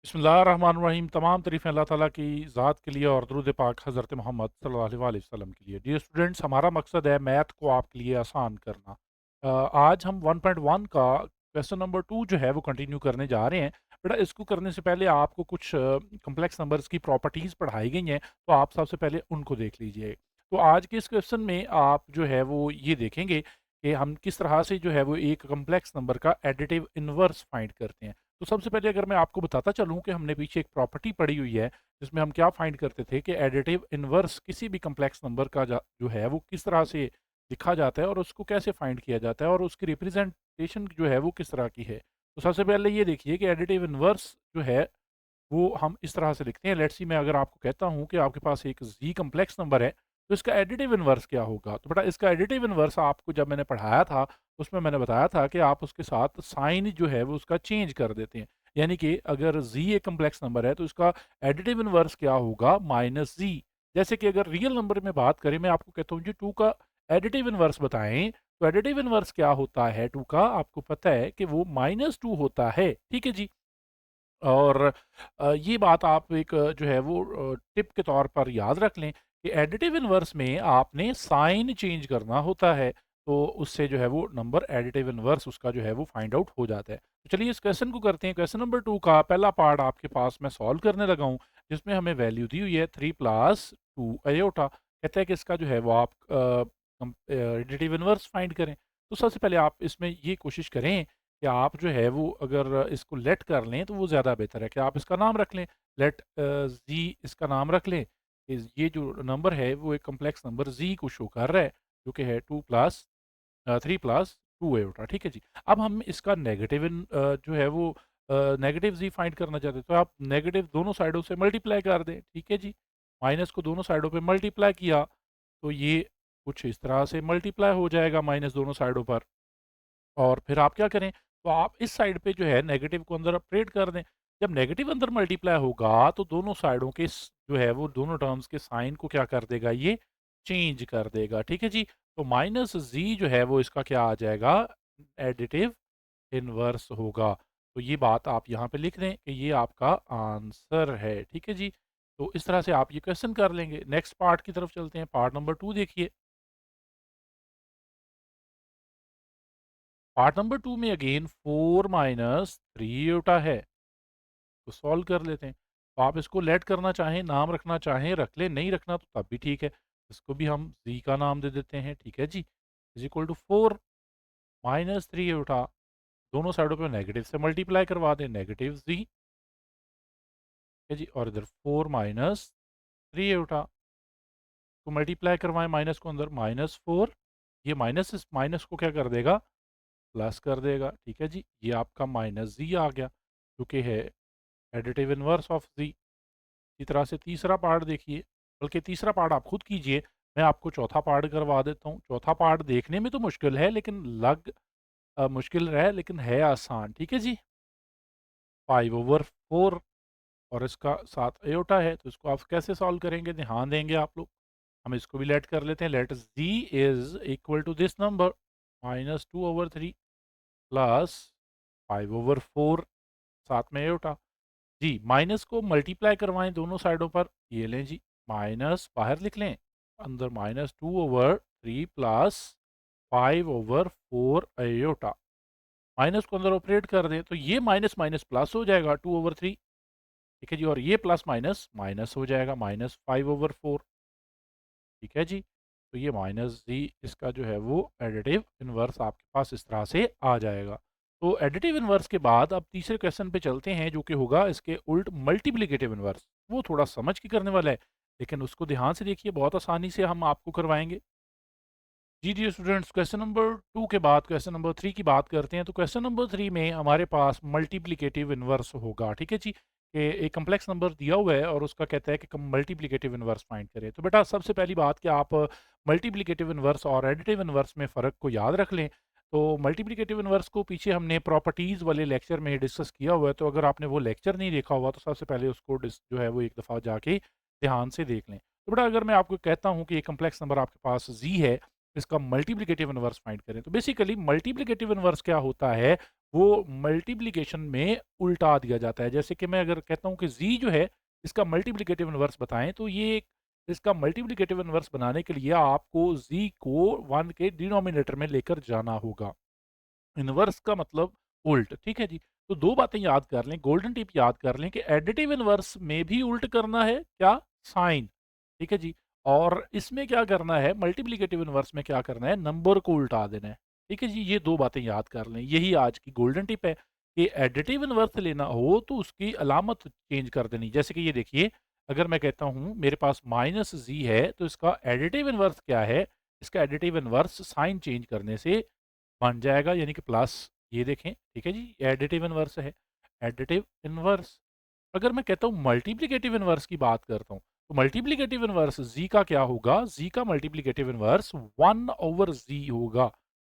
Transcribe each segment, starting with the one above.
बिस्मिल्लाहिर्रहमानिर्रहीम। तमाम तारीफ़ें अल्लाह ताला की ज़ात के लिए और दरूद पाक हज़रत मोहम्मद सल्लल्लाहु अलैहि वसल्लम के लिए। डियर स्टूडेंट्स, हमारा मकसद है मैथ को आपके लिए आसान करना। आज हम 1.1 का क्वेश्चन नंबर 2 जो है वो कंटिन्यू करने जा रहे हैं। बेटा, इसको करने से पहले आपको कुछ कॉम्प्लेक्स नंबर्स की प्रॉपर्टीज़ पढ़ाई गई हैं, तो आप सबसे पहले उनको देख लीजिए। तो आज के इस क्वेश्चन में आप जो है वो ये देखेंगे कि हम किस तरह से जो है वो एक कॉम्प्लेक्स नंबर का एडिटिव इन्वर्स फाइंड करते हैं। तो सबसे पहले अगर मैं आपको बताता चलूँ कि हमने पीछे एक प्रॉपर्टी पढ़ी हुई है, जिसमें हम क्या फाइंड करते थे कि एडिटिव इन्वर्स किसी भी कॉम्प्लेक्स नंबर का जो है वो किस तरह से लिखा जाता है और उसको कैसे फाइंड किया जाता है और उसकी रिप्रेजेंटेशन जो है वो किस तरह की है। तो सबसे पहले ये देखिए कि एडिटिव इन्वर्स जो है वो हम इस तरह से लिखते हैं। लेट्स सी, मैं अगर आपको कहता हूँ कि आपके पास एक जी कॉम्प्लेक्स नंबर है, तो इसका एडिटिव इन्वर्स क्या होगा? तो बेटा, इसका एडिटिव इन्वर्स आपको जब मैंने पढ़ाया था, उसमें मैंने बताया था कि आप उसके साथ साइन जो है वो उसका चेंज कर देते हैं। यानी कि अगर जी एक कॉम्प्लेक्स नंबर है तो इसका एडिटिव इन्वर्स क्या होगा? माइनस जी। जैसे कि अगर रियल नंबर में बात करें, मैं आपको कहता हूँ जी 2 का एडिटिव इन्वर्स बताएँ, तो एडिटिव इन्वर्स क्या होता है 2 का? आपको पता है कि वो -2 होता है। ठीक है जी? और ये बात आप एक जो है वो टिप के तौर पर याद रख लें कि एडिटिव इन्वर्स में आपने साइन चेंज करना होता है, तो उससे जो है वो नंबर एडिटिव इन्वर्स उसका जो है वो फाइंड आउट हो जाता है। तो चलिए इस क्वेश्चन को करते हैं। क्वेश्चन नंबर 2 का पहला पार्ट आपके पास मैं सॉल्व करने लगा हूँ, जिसमें हमें वैल्यू दी हुई है 3 प्लस 2 आयोटा। कहता है कि इसका जो है वो आप एडिटिव इन्वर्स फाइंड करें। तो सबसे पहले आप इसमें ये कोशिश करें कि आप जो है वो अगर इसको लेट कर लें तो वो ज़्यादा बेहतर है कि आप इसका नाम रख लें। लेट जी इसका नाम रख लें। ये जो नंबर है वो एक कॉम्प्लेक्स नंबर जी को शो कर रहा है, जो कि है 2 प्लस 3 प्लस 2 है। ठीक है जी। अब हम इसका जो है वो नेगेटिव जी फाइंड करना चाहते हैं, तो आप नेगेटिव दोनों साइडों से मल्टीप्लाई कर दें। ठीक है जी। माइनस को दोनों साइडों पे मल्टीप्लाई किया, तो ये कुछ इस तरह से मल्टीप्लाई हो जाएगा माइनस दोनों साइडों पर। और फिर आप क्या करें, तो आप इस साइड पे जो है नेगेटिव को अंदर अपग्रेड कर दें। जब नेगेटिव अंदर मल्टीप्लाई होगा तो दोनों साइडों के जो है वो दोनों टर्म्स के साइन को क्या कर देगा, ये चेंज कर देगा। ठीक है जी। तो माइनस जी जो है वो इसका क्या आ जाएगा, एडिटिव इनवर्स होगा। तो ये बात आप यहाँ पे लिख दें कि ये आपका आंसर है। ठीक है जी। तो इस तरह से आप ये क्वेश्चन कर लेंगे। नेक्स्ट पार्ट की तरफ चलते हैं। पार्ट नंबर 2 देखिए। पार्ट नंबर 2 में अगेन 4 माइनस 3 होता है। तो सॉल्व कर लेते हैं। तो आप इसको लेट करना चाहें, नाम रखना चाहें रख लें, नहीं रखना तो तब भी ठीक है। इसको भी हम जी का नाम दे देते हैं। ठीक है जी। इज इक्वल टू 4 माइनस 3 उठा, दोनों साइडों पे नेगेटिव से मल्टीप्लाई करवा दें, नेगेटिव जी है जी। और इधर 4 माइनस 3 उठा, तो मल्टीप्लाई करवाएं माइनस को अंदर, माइनस 4, ये माइनस इस माइनस को क्या कर देगा, प्लस कर देगा। ठीक है जी। ये आपका माइनस जी आ गया, जो कि है एडिटिव इनवर्स ऑफ जी। इसी तरह से तीसरा पार्ट देखिए, बल्कि तीसरा पार्ट आप खुद कीजिए, मैं आपको चौथा पार्ट करवा देता हूँ। चौथा पार्ट देखने में तो मुश्किल है, लेकिन मुश्किल है लेकिन है आसान। ठीक है जी। 5/4 और इसका साथ एयोटा है, तो इसको आप कैसे सॉल्व करेंगे, ध्यान देंगे आप लोग। हम इसको भी लेट कर लेते हैं। Let g is equal to this number -2/3 plus 5/4, साथ में एयोटा। जी, माइनस को मल्टीप्लाई करवाएँ दोनों साइडों पर, ये लें जी, माइनस बाहर लिख लें, अंदर -2/3 प्लस 5/4 अयोटा। माइनस को अंदर ऑपरेट कर दें, तो ये माइनस माइनस प्लस हो जाएगा 2/3। ठीक है जी। और ये प्लस माइनस माइनस हो जाएगा, -5/4। ठीक है जी। तो ये माइनस जी इसका जो है वो एडिटिव इन्वर्स आपके पास इस तरह से आ जाएगा। तो एडिटिव इन्वर्स के बाद अब तीसरे क्वेश्चन पे चलते हैं, जो कि होगा इसके उल्ट मल्टीप्लिकेटिव इन्वर्स। वो थोड़ा समझ के करने वाला है, लेकिन उसको ध्यान से देखिए, बहुत आसानी से हम आपको करवाएंगे। जी जी स्टूडेंट्स, क्वेश्चन नंबर 2 के बाद क्वेश्चन नंबर 3 की बात करते हैं। तो क्वेश्चन नंबर 3 में हमारे पास मल्टीप्लिकेटिव इन्वर्स होगा। ठीक है जी। कि एक कम्प्लेक्स नंबर दिया हुआ है और उसका कहता है कि मल्टीप्लिकेटिव इन्वर्स फाइंड करें। तो बेटा, सबसे पहली बात कि आप मल्टीप्लिकेटिव इन्वर्स और एडिटिव इन्वर्स में फ़र्क को याद रख लें। तो मल्टीप्लिकेटिव इन्वर्स को पीछे हमने प्रॉपर्टीज़ वाले लेक्चर में डिस्कस किया हुआ है, तो अगर आपने वो लेक्चर नहीं देखा हुआ तो सबसे पहले उसको जो है वो एक दफ़ा जाके ध्यान से देख लें। तो बेटा, अगर मैं आपको कहता हूँ कि एक कम्प्लेक्स नंबर आपके पास जी है, इसका मल्टीप्लिकेटिव इन्वर्स फाइंड करें, तो बेसिकली मल्टीप्लिकेटिव इन्वर्स क्या होता है, वो मल्टीप्लिकेशन में उल्टा दिया जाता है। जैसे कि मैं अगर कहता हूँ कि जी जो है इसका मल्टीप्लिकेटिव इन्वर्स बताएं, तो ये इसका मल्टीप्लिकेटिव इन्वर्स बनाने के लिए आपको जी को 1 के डिनोमिनेटर में लेकर जाना होगा। इन्वर्स का मतलब उल्ट, ठीक है जी। तो दो बातें याद कर लें, गोल्डन टिप याद कर लें कि एडिटिव इन्वर्स में भी उल्ट करना है क्या, साइन, ठीक है जी। और इसमें क्या करना है, मल्टीप्लिकेटिव इन्वर्स में क्या करना है, नंबर को उल्टा देना है, ठीक है जी। ये दो बातें याद कर लें, यही आज की गोल्डन टिप है कि एडिटिव इन्वर्स लेना हो तो उसकी अलामत चेंज कर देनी। जैसे कि ये देखिए, अगर मैं कहता हूँ मेरे पास माइनस जी है तो इसका एडिटिव इन्वर्स क्या है, इसका एडिटिव इन्वर्स साइन चेंज करने से बन जाएगा, यानी कि प्लस। ये देखें, ठीक है जी, एडिटिव इनवर्स है। एडिटिव इनवर्स, अगर मैं कहता हूँ मल्टीप्लिकेटिव इनवर्स की बात करता हूँ, तो मल्टीप्लिकेटिव इनवर्स जी का क्या होगा, जी का मल्टीप्लिकेटिव इनवर्स 1 ओवर जी होगा,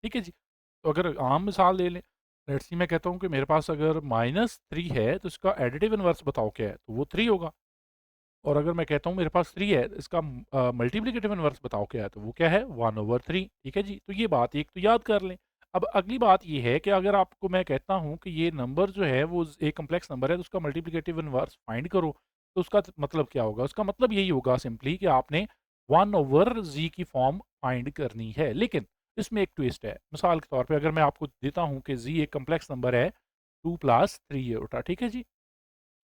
ठीक है जी। तो अगर आम मिसाल ले लें, लेट्स सी मैं कहता हूँ कि मेरे पास अगर -3 है तो इसका एडिटिव इनवर्स बताओ क्या है, तो वो 3 होगा। और अगर मैं कहता हूँ मेरे पास 3 है, इसका मल्टीप्लिकेटिव इनवर्स बताओ क्या है, तो वो क्या है, 1/3, ठीक है जी। तो ये बात एक तो याद कर लें। अब अगली बात ये है कि अगर आपको मैं कहता हूँ कि ये नंबर जो है वो एक कॉम्प्लेक्स नंबर है, तो उसका मल्टीप्लिकेटिव इनवर्स फाइंड करो, तो उसका मतलब क्या होगा, उसका मतलब यही होगा सिंपली कि आपने 1/z की फॉर्म फाइंड करनी है। लेकिन इसमें एक ट्विस्ट है। मिसाल के तौर पे अगर मैं आपको देता हूँ कि z एक कॉम्प्लेक्स नंबर है 2 + 3 ये उठा, ठीक है जी।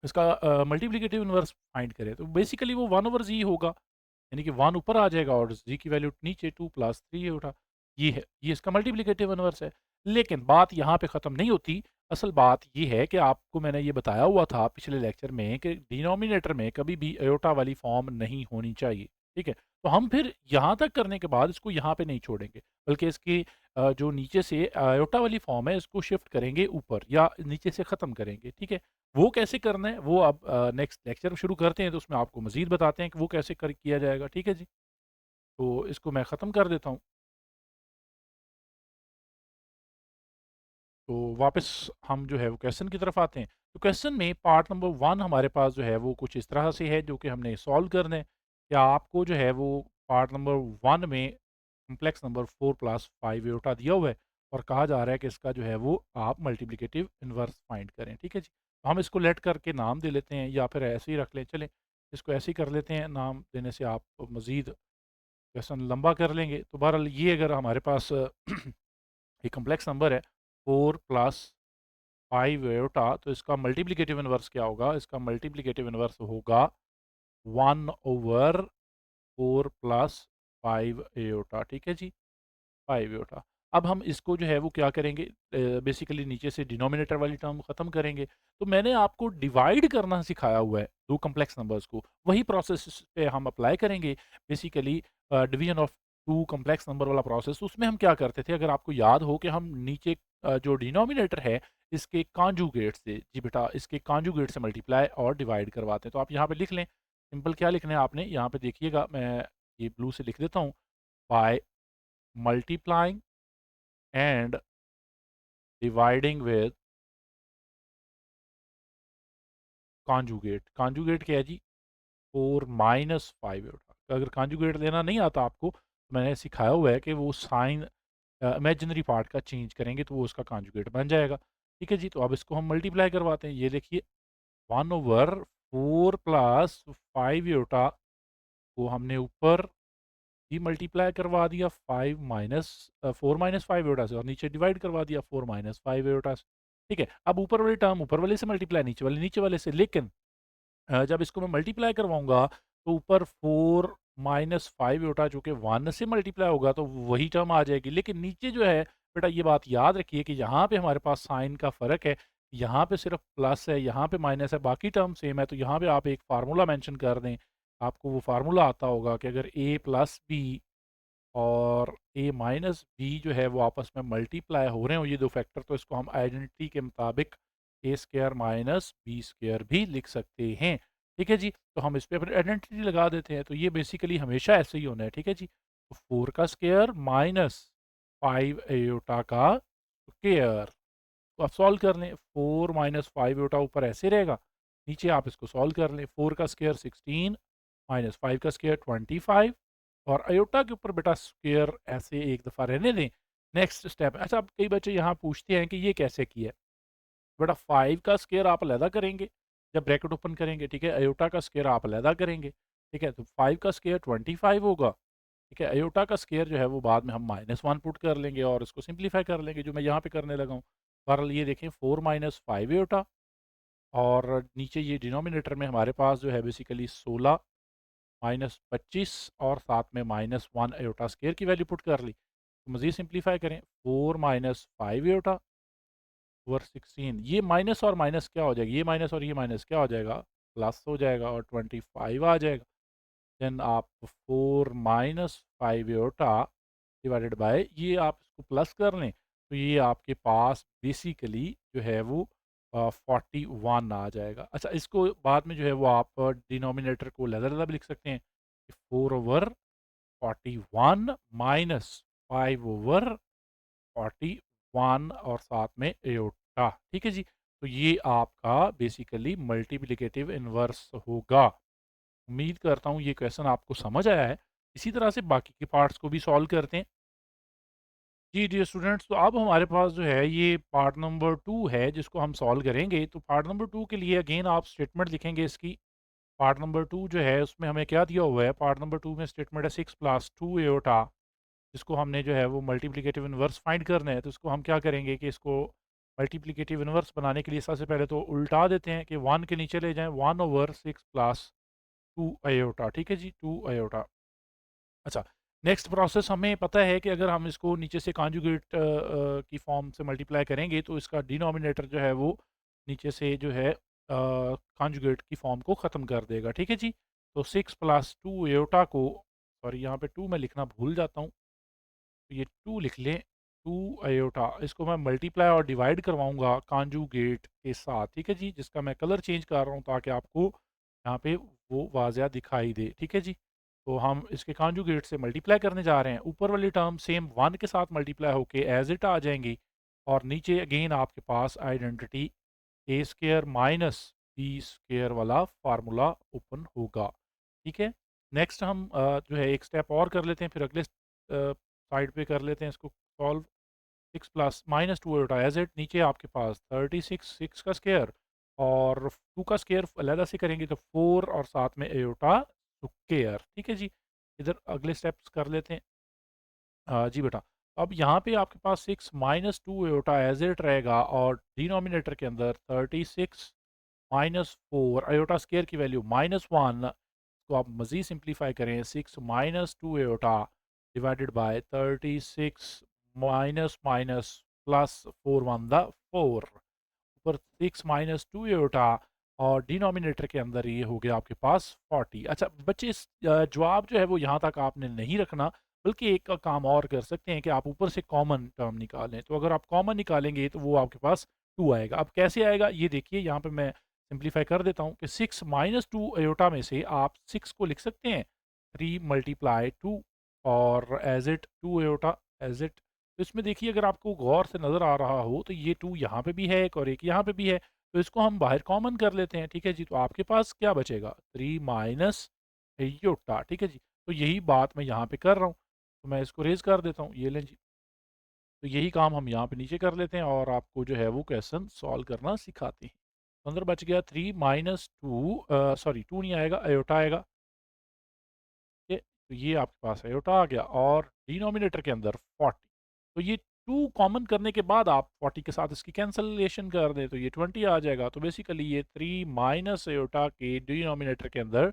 इसका मल्टीप्लिकेटिव इन्वर्स फाइंड करें तो बेसिकली वो 1/z होगा, यानी कि 1 ऊपर आ जाएगा और z की वैल्यू नीचे 2 + 3 ये उठा। ये है, ये इसका मल्टीप्लिकेटिव इन्वर्स है। लेकिन बात यहाँ पे ख़त्म नहीं होती। असल बात ये है कि आपको मैंने ये बताया हुआ था पिछले लेक्चर में कि डिनोमिनेटर में कभी भी अयोटा वाली फॉर्म नहीं होनी चाहिए, ठीक है? तो हम फिर यहाँ तक करने के बाद इसको यहाँ पे नहीं छोड़ेंगे, बल्कि इसकी जो नीचे से अयोटा वाली फॉर्म है इसको शिफ्ट करेंगे ऊपर या नीचे से ख़त्म करेंगे, ठीक है? वो कैसे करना है वो अब नेक्स्ट लेक्चर शुरू करते हैं तो उसमें आपको मज़ीद बताते हैं कि वो कैसे किया जाएगा, ठीक है जी। तो इसको मैं ख़त्म कर देता हूँ। तो वापस हम जो है वो क्वेश्चन की तरफ आते हैं। तो क्वेश्चन में पार्ट नंबर 1 हमारे पास जो है वो कुछ इस तरह से है जो कि हमने सॉल्व करना है। या आपको जो है वो पार्ट नंबर 1 में कॉम्प्लेक्स नंबर 4 + 5 आयोटा दिया हुआ है और कहा जा रहा है कि इसका जो है वो आप मल्टीप्लिकेटिव इन्वर्स फाइंड करें, ठीक है जी। तो हम इसको लेट करके नाम दे लेते हैं या फिर ऐसे ही रख लें, चलें इसको ऐसे ही कर लेते हैं, नाम देने से आप मज़ीद क्वेश्चन लंबा कर लेंगे। तो बहरहाल ये अगर हमारे पास एक कॉम्प्लेक्स नंबर है 4 + 5 आयोटा, तो इसका मल्टीप्लिकेटिव इन्वर्स क्या होगा? इसका मल्टीप्लिकेटिव इन्वर्स होगा 1/4 + 5 आयोटा, ठीक है जी। 5 आयोटा। अब हम इसको जो है वो क्या करेंगे, बेसिकली नीचे से डिनोमिनेटर वाली टर्म ख़त्म करेंगे। तो मैंने आपको डिवाइड करना सिखाया हुआ है 2 कॉम्प्लेक्स नंबर्स को, वही प्रोसेस इस पे हम अप्लाई करेंगे। Basically division of 2 complex number वाला प्रोसेस, उसमें हम क्या करते थे, अगर आपको याद हो कि हम नीचे जो डिनोमिनेटर है इसके कॉन्जुगेट से, जी बेटा इसके कॉन्जुगेट से मल्टीप्लाई और डिवाइड करवाते हैं। तो आप यहाँ पे लिख लें, सिंपल क्या लिखना है आपने, यहाँ पे देखिएगा मैं ये ब्लू से लिख देता हूँ, by multiplying and dividing with conjugate. Conjugate क्या है जी, 4 - 5 आयोटा। अगर कॉन्जुगेट लेना नहीं आता आपको, तो मैंने सिखाया हुआ है कि वो साइन इमेजिनरी पार्ट का चेंज करेंगे तो वो उसका कॉन्जुगेट बन जाएगा, ठीक है जी। तो अब इसको हम मल्टीप्लाई करवाते हैं, ये देखिए 1/4 + 5 आयोटा को हमने ऊपर भी मल्टीप्लाई करवा दिया 4 - 5 आयोटा से, और नीचे डिवाइड करवा दिया 4 - 5 आयोटा से, ठीक है। अब ऊपर वाली टर्म ऊपर वाले से मल्टीप्लाई, नीचे वाले से। लेकिन जब इसको मैं मल्टीप्लाई करवाऊँगा तो ऊपर 4 - 5 आयोटा जो कि 1 से मल्टीप्लाई होगा तो वही टर्म आ जाएगी। लेकिन नीचे जो है बेटा ये बात याद रखिए कि यहाँ पे हमारे पास साइन का फ़र्क है, यहाँ पे सिर्फ प्लस है, यहाँ पे माइनस है, बाकी टर्म सेम है। तो यहाँ पे आप एक फ़ार्मूला मेंशन कर दें, आपको वो फ़ार्मूला आता होगा कि अगर a + b और a माइनस बी जो है वो आपस में मल्टीप्लाई हो रहे हो, ये दो फैक्टर, तो इसको हम आइडेंटिटी के मुताबिक ए स्क्वायर माइनस बी स्क्वायर भी लिख सकते हैं, ठीक है जी। तो हम इस पे अपनी आइडेंटिटी लगा देते हैं, तो ये बेसिकली हमेशा ऐसे ही होना है, ठीक है जी। तो 4 का स्क्वायर माइनस 5 आयोटा का स्क्वायर। तो आप सॉल्व कर लें, 4 - 5 आयोटा ऊपर ऐसे रहेगा, नीचे आप इसको सॉल्व कर लें, 4 का स्क्वायर 16 - 5 का स्क्वायर 25, और अयोटा के ऊपर बेटा स्क्वायर ऐसे एक दफ़ा रहने दें, नेक्स्ट स्टेप, अच्छा अब कई बच्चे यहाँ पूछते हैं कि ये कैसे किया है? बेटा 5 का स्क्वायर आप अलहदा करेंगे, जब ब्रैकेट ओपन करेंगे, ठीक है? अयोटा का स्क्वायर आप अलहदा करेंगे, ठीक है? तो 5 का स्क्वायर 25 होगा, ठीक है? अयोटा का स्क्वायर जो है वो बाद में हम -1 पुट कर लेंगे और इसको सिंप्लीफाई कर लेंगे, जो मैं यहाँ पे करने लगा हूँ। बहरहाल ये देखें 4 - 5 अयोटा, और नीचे ये डिनोमिनेटर में हमारे पास जो है बेसिकली 16 -25 और साथ में -1 अयोटा स्क्वायर की वैल्यू पुट कर ली। तो मज़ीद सिंप्लीफाई करें, 4 -5 अयोटा ओवर 16, ये माइनस और माइनस क्या हो जाएगा? ये माइनस और ये माइनस क्या हो जाएगा? प्लस हो जाएगा और 25 आ जाएगा। देन आप 4 -5 अयोटा डिवाइडेड बाय ये आप इसको प्लस कर लें, तो ये आपके पास बेसिकली जो है वो 41 आ जाएगा। अच्छा, इसको बाद में जो है वो आप डिनोमिनेटर को लहदा-लहदा भी लिख सकते हैं कि 4 ओवर 41 माइनस 5 ओवर 41 और साथ में एयोटा, ठीक है जी? तो ये आपका बेसिकली मल्टीप्लिकेटिव इन्वर्स होगा। उम्मीद करता हूँ ये क्वेश्चन आपको समझ आया है। इसी तरह से बाकी के पार्ट्स को भी सॉल्व करते हैं। जी, डियर स्टूडेंट्स, तो अब हमारे पास जो है ये पार्ट नंबर 2 है जिसको हम सॉल्व करेंगे। तो पार्ट नंबर 2 के लिए अगेन आप स्टेटमेंट लिखेंगे इसकी। पार्ट नंबर 2 जो है उसमें हमें क्या दिया हुआ है? पार्ट नंबर 2 में स्टेटमेंट है 6 + 2 एयोटा, जिसको हमने जो है वो मल्टीप्लिकेटिव इन्वर्स फाइंड करना है। तो इसको हम क्या करेंगे कि इसको मल्टीप्लिकेटिव इन्वर्स बनाने के लिए सबसे पहले तो उल्टा देते हैं कि 1 के नीचे ले जाएँ, 1 ओवर 6 + 2 अयोटा, ठीक है जी? 2 अयोटा। अच्छा, नेक्स्ट प्रोसेस हमें पता है कि अगर हम इसको नीचे से कॉन्जुगेट की फॉर्म से मल्टीप्लाई करेंगे तो इसका डिनोमिनेटर जो है वो नीचे से जो है कॉन्जुगेट की फॉर्म को ख़त्म कर देगा, ठीक है जी? तो 6 + 2 अयोटा को, सॉरी यहाँ पे 2 मैं लिखना भूल जाता हूँ। तो ये 2 लिख लें, 2 अयोटा, इसको मैं मल्टीप्लाई और डिवाइड करवाऊँगा कॉन्जुगेट के साथ, ठीक है जी? जिसका मैं कलर चेंज कर रहा हूँ ताकि आपको यहाँ पे वो वाज़िया दिखाई दे, ठीक है जी? तो हम इसके कॉन्जुगेट से मल्टीप्लाई करने जा रहे हैं। ऊपर वाली टर्म सेम 1 के साथ मल्टीप्लाई होके एज़ इट आ जाएँगी, और नीचे अगेन आपके पास आइडेंटिटी ए स्क्वायर माइनस बी स्क्वायर वाला फार्मूला ओपन होगा, ठीक है? नेक्स्ट हम जो है एक स्टेप और कर लेते हैं, फिर अगले साइड पे कर लेते हैं इसको सॉल्व। 6 प्लस -2 उल्टा एज इट, नीचे आपके पास 36, 6 का स्क्वायर और 2 का स्क्वायर अलहदा से करेंगे तो 4 और साथ में एयोटा स्क्वायर, ठीक है जी? इधर अगले स्टेप्स कर लेते हैं। जी बेटा, अब यहाँ पे आपके पास 6 -2 एयोटा एज इट रहेगा और डिनोमिनेटर के अंदर 36 -4 अयोटा स्क्वायर की वैल्यू -1 को आप मज़ीद सिंप्लीफाई करें, 6 -2 iota divided by 36 minus minus plus 4 1 द 4 ऊपर 6 -2 अयोटा और डिनोमिनेटर के अंदर ये हो गया आपके पास 40। अच्छा बच्चे, इस जवाब जो है वो यहाँ तक आपने नहीं रखना, बल्कि एक काम और कर सकते हैं कि आप ऊपर से कॉमन टर्म निकालें। तो अगर आप कॉमन निकालेंगे तो वो आपके पास 2 आएगा। अब कैसे आएगा ये देखिए, यहाँ पे मैं सिंप्लीफाई कर देता हूँ कि 6 -2 अयोटा में से आप 6 को लिख सकते हैं 3 × 2 और as it 2 iota as it. तो इसमें देखिए अगर आपको गौर से नज़र आ रहा हो तो ये 2 यहाँ पे भी है एक और एक यहाँ पे भी है। तो इसको हम बाहर कॉमन कर लेते हैं, ठीक है जी? तो आपके पास क्या बचेगा? 3 माइनस अयोटा, ठीक है जी? तो यही बात मैं यहाँ पे कर रहा हूँ। तो मैं इसको रेज़ कर देता हूँ, ये लें जी। तो यही काम हम यहाँ पे नीचे कर लेते हैं और आपको जो है वो क्वेश्चन सॉल्व करना सिखाते हैं। तो अंदर बच गया 3 -2, सॉरी 2 नहीं आएगा, अयोटा आएगा। ये तो ये आपके पास आयोटा आ गया और डिनोमिनेटर के अंदर 40। तो ये 2 कॉमन करने के बाद आप 40 के साथ इसकी कैंसलेशन कर दें तो ये 20 आ जाएगा। तो बेसिकली ये 3 माइनस आयोटा के डिनोमिनेटर के अंदर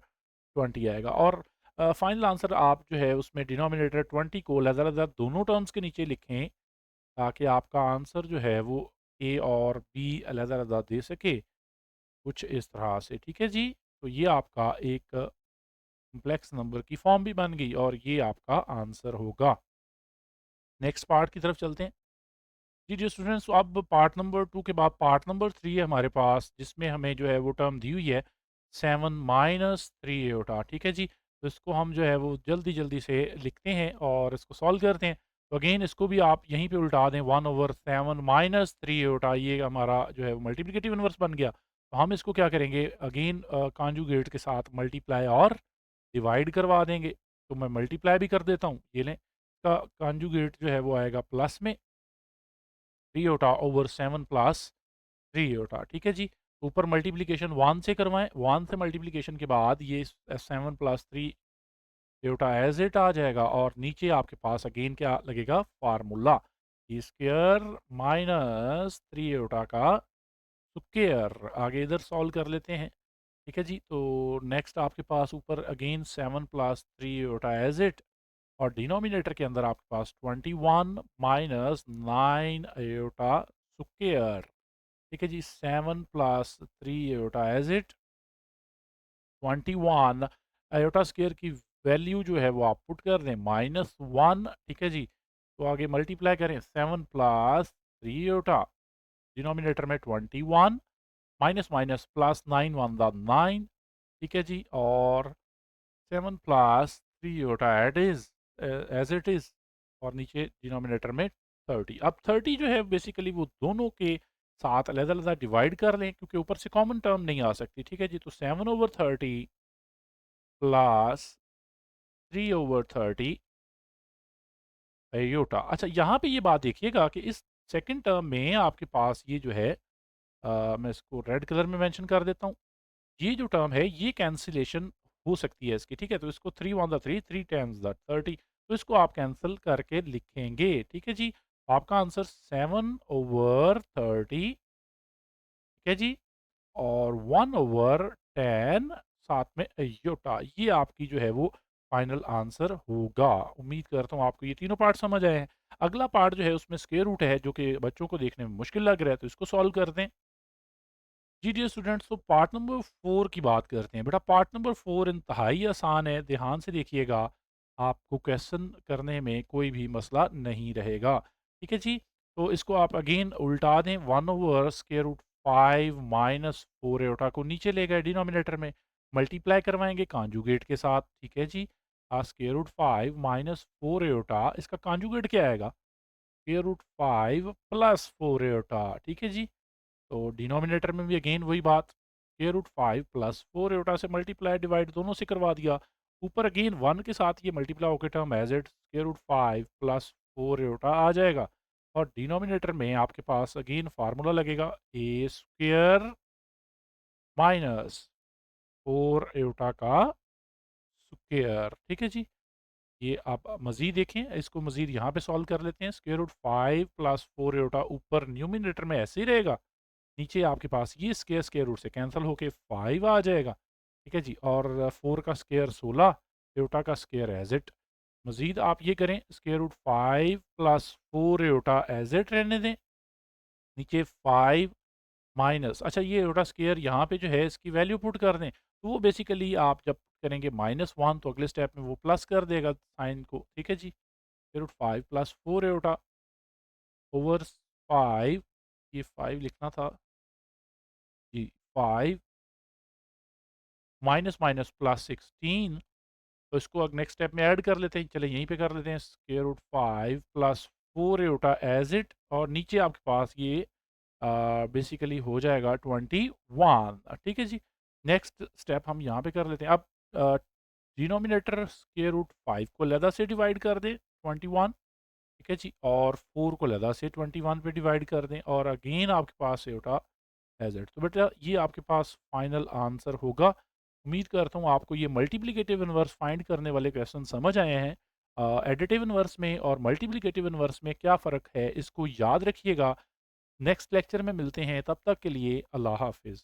20 आएगा, और फाइनल आंसर आप जो है उसमें डिनोमिनेटर 20 को लहज़ा-लहज़ा दोनों टर्म्स के नीचे लिखें ताकि आपका आंसर जो है वो ए और बी अलहदा-अलहदा दे सके, कुछ इस तरह से, ठीक है जी? तो ये आपका एक कॉम्प्लेक्स नंबर की फॉर्म भी बन गई और ये आपका आंसर होगा। नेक्स्ट पार्ट की तरफ चलते हैं। जी, जी स्टूडेंट्स, अब पार्ट नंबर 2 के बाद पार्ट नंबर 3 है हमारे पास, जिसमें हमें जो है वो टर्म दी हुई है 7 -3 एयोटा, ठीक है जी? तो इसको हम जो है वो जल्दी-जल्दी से लिखते हैं और इसको सॉल्व करते हैं। तो अगेन इसको भी आप यहीं पे उल्टा दें, 1 ओवर 7 -3 एयोटा, ये हमारा जो है वो मल्टीप्लिकेटिव इन्वर्स बन गया। तो हम इसको क्या करेंगे, अगेन कॉन्जुगेट के साथ मल्टीप्लाई और डिवाइड करवा देंगे। तो मैं मल्टीप्लाई भी कर देता हूँ, ये लें। इसका कॉन्जुगेट जो है वो आएगा प्लस में 3 ओटा ओवर 7 प्लस 3 ओटा, ठीक है जी। ऊपर मल्टीप्लिकेशन 1 से करवाएं, 1 से मल्टीप्लिकेशन के बाद ये 7 प्लस 3 योटा एज इट आ जाएगा, और नीचे आपके पास अगेन क्या लगेगा, फार्मूला ई स्क्र माइनस 3 योटा का स्क्र। आगे इधर सॉल्व कर लेते हैं, ठीक है जी। तो नेक्स्ट आपके पास ऊपर again 7 plus 3 iota as it, और डिनोमिनेटर के अंदर आपके पास 21 माइनस 9 योटा स्क्र, ठीक है जी। 7 plus 3 iota as it, 21 iota square की वैल्यू जो है वो आप पुट कर दें -1, ठीक है जी। तो आगे मल्टीप्लाई करें 7 प्लस 3 आयोटा, डिनोमिनेटर में 21, माइनस माइनस प्लस 9 1 द 9, ठीक है जी। और 7 plus 3 iota at is as it is, और नीचे डिनोमिनेटर में 30। अब 30 जो है बेसिकली वो दोनों के साथ अलग-अलग डिवाइड कर लें, क्योंकि ऊपर से कॉमन टर्म नहीं आ सकती, ठीक है जी। तो 7/30 प्लस 3/30 आयोटा। अच्छा, यहाँ पे ये बात देखिएगा कि इस सेकंड टर्म में आपके पास ये जो है, मैं इसको रेड कलर में मेंशन कर देता हूँ। ये जो टर्म है ये कैंसिलेशन हो सकती है इसकी, ठीक है। तो इसको 3 1 द 3, 3 10 द 30, तो इसको आप कैंसिल करके लिखेंगे, ठीक है जी। आपका आंसर 7/30, ठीक है जी, और 1/10 साथ में अयोटा, ये आपकी जो है वो फाइनल आंसर होगा। उम्मीद करता हूँ आपको ये तीनों पार्ट समझ आए हैं। अगला पार्ट जो है उसमें स्क्वायर रूट है, जो कि बच्चों को देखने में मुश्किल लग रहा है, तो इसको सॉल्व कर दें। जी डियर स्टूडेंट्स, तो पार्ट नंबर 4 की बात करते हैं। बेटा पार्ट नंबर 4 इंतहाई आसान है, ध्यान से देखिएगा, आपको क्वेश्चन करने में कोई भी मसला नहीं रहेगा, ठीक है जी। तो इसको आप अगेन उल्टा दें, 1/√5 माइनस 4 एटा को नीचे ले गए डिनोमिनेटर में, मल्टीप्लाई करवाएंगे कॉन्जुगेट के साथ, ठीक है जी। √5 माइनस 4 एटा, इसका कॉन्जुगेट क्या आएगा, √5 प्लस 4 एटा, ठीक है जी। तो डिनोमिनेटर में भी अगेन वही बात, √5 प्लस 4 एटा से मल्टीप्लाई डिवाइड दोनों से करवा दिया। ऊपर अगेन 1 के साथ ये मल्टीप्लाई होकर टर्म एज इट √5 प्लस 4 एटा आ जाएगा, और डिनोमिनेटर में आपके पास अगेन फार्मूला लगेगा ए स्क्र माइनस 4 एटा का स्क्र, ठीक है जी। ये आप मज़ीद देखें, इसको मज़ीद यहाँ पे सॉल्व कर लेते हैं। √5 प्लस 4 एटा ऊपर न्यूमिनेटर में ऐसे ही रहेगा, नीचे आपके पास ये स्क्वायर रूट से कैंसिल होके 5 आ जाएगा, ठीक है जी। और 4 का स्क्वायर 16, एटा का स्क्वायर एज इट। मज़ीद आप ये करें, √5 प्लस 4 एटा एज इट रहने दें, नीचे 5 माइनस, अच्छा ये एटा स्क्वायर यहाँ पे जो है इसकी वैल्यू पुट कर दें, तो वो बेसिकली आप जब करेंगे -1 तो अगले स्टेप में वो प्लस कर देगा साइन को, ठीक है जी। √5 प्लस 4 एटा ओवर 5, ये 5 लिखना था जी, 5 माइनस माइनस प्लस 16, तो इसको अब नेक्स्ट स्टेप में ऐड कर लेते हैं। चलिए यहीं पे कर लेते हैं, √5 प्लस 4 एटा एज इट, और नीचे आपके पास ये बेसिकली हो जाएगा 21, ठीक है जी। नेक्स्ट स्टेप हम यहाँ पे कर लेते हैं। अब डिनोमिनेटर √5 को लदा से डिवाइड कर दें 21, ठीक है जी, और 4 को लदा से 21 पे डिवाइड कर दें, और अगेन आपके पास एटा एज इट। तो बेटा ये आपके पास फाइनल आंसर होगा। उम्मीद करता हूँ आपको ये मल्टीप्लिकेटिव इनवर्स फाइंड करने वाले क्वेश्चन समझ आए हैं। एडिटिव इनवर्स में और मल्टीप्लिकेटिव इनवर्स में क्या फ़र्क है, इसको याद रखिएगा। नेक्स्ट लेक्चर में मिलते हैं, तब तक के लिए अल्लाह हाफिज़।